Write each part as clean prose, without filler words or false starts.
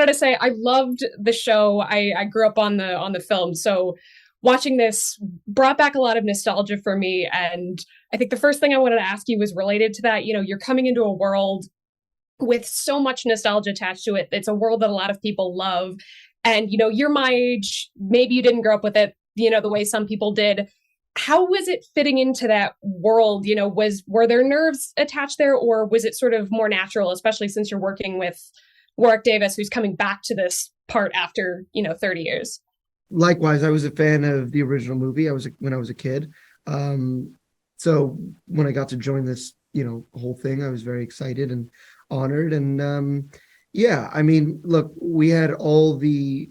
wanted to say I loved the show. I grew up on the film, so watching this brought back a lot of nostalgia for me. And I think the first thing I wanted to ask you was related to that. You know, you're coming into a world with so much nostalgia attached to it. It's a world that a lot of people love. And, you know, you're my age, maybe you didn't grow up with it, you know, the way some people did. How was it fitting into that world? You know, were there nerves attached there, or was it sort of more natural, especially since you're working with Warwick Davis, who's coming back to this part after, you know, 30 years? Likewise, I was a fan of the original movie. When I was a kid. So when I got to join this, whole thing, I was very excited and honored. And yeah, I mean, look, we had all the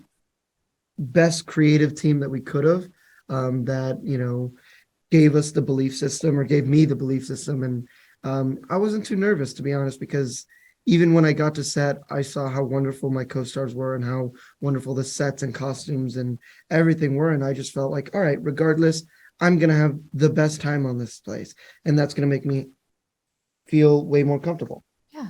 best creative team that we could have, that, gave us the belief system, or gave me the belief system. And I wasn't too nervous, to be honest, because even when I got to set, I saw how wonderful my co-stars were and how wonderful the sets and costumes and everything were. And I just felt like, all right, regardless, I'm going to have the best time on this place. And that's going to make me feel way more comfortable. Yeah.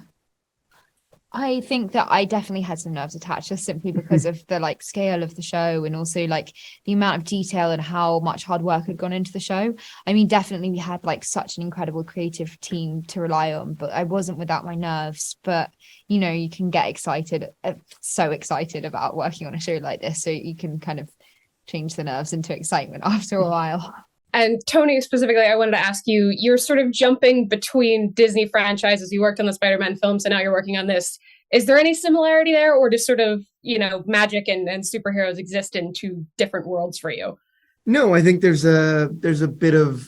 I think that I definitely had some nerves attached, just simply because of the scale of the show, and also the amount of detail and how much hard work had gone into the show. I mean, definitely we had such an incredible creative team to rely on, but I wasn't without my nerves. But you can get excited, so excited about working on a show like this, so you can kind of change the nerves into excitement after a while. And Tony, specifically, I wanted to ask you, you're sort of jumping between Disney franchises. You worked on the Spider-Man films, and now you're working on this. Is there any similarity there, or does sort of, magic and superheroes exist in two different worlds for you? No, I think there's a bit of,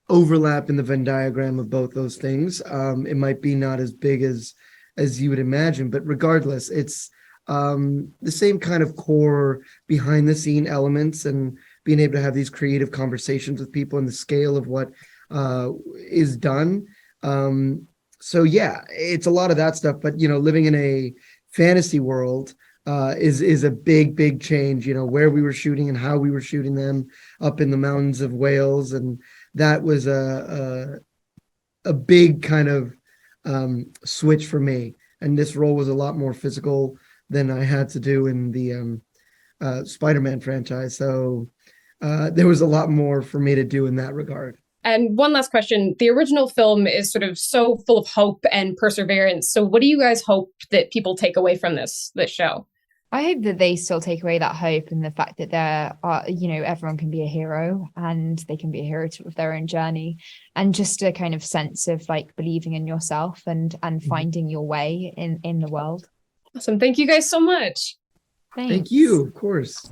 overlap in the Venn diagram of both those things. It might be not as big as you would imagine, but regardless, it's the same kind of core behind the scene elements, and being able to have these creative conversations with people and the scale of what is done. So yeah, it's a lot of that stuff, but living in a fantasy world is a big change, where we were shooting and how we were shooting them up in the mountains of Wales. And that was a big kind of switch for me. And this role was a lot more physical than I had to do in the Spider-Man franchise. So there was a lot more for me to do in that regard. And one last question. The original film is sort of so full of hope and perseverance. So what do you guys hope that people take away from this show? I hope that they still take away that hope, and the fact that there are, everyone can be a hero, and they can be a hero of their own journey, and just a kind of sense of believing in yourself and finding your way in the world. Awesome. Thank you guys so much. Thanks. Thank you. Of course.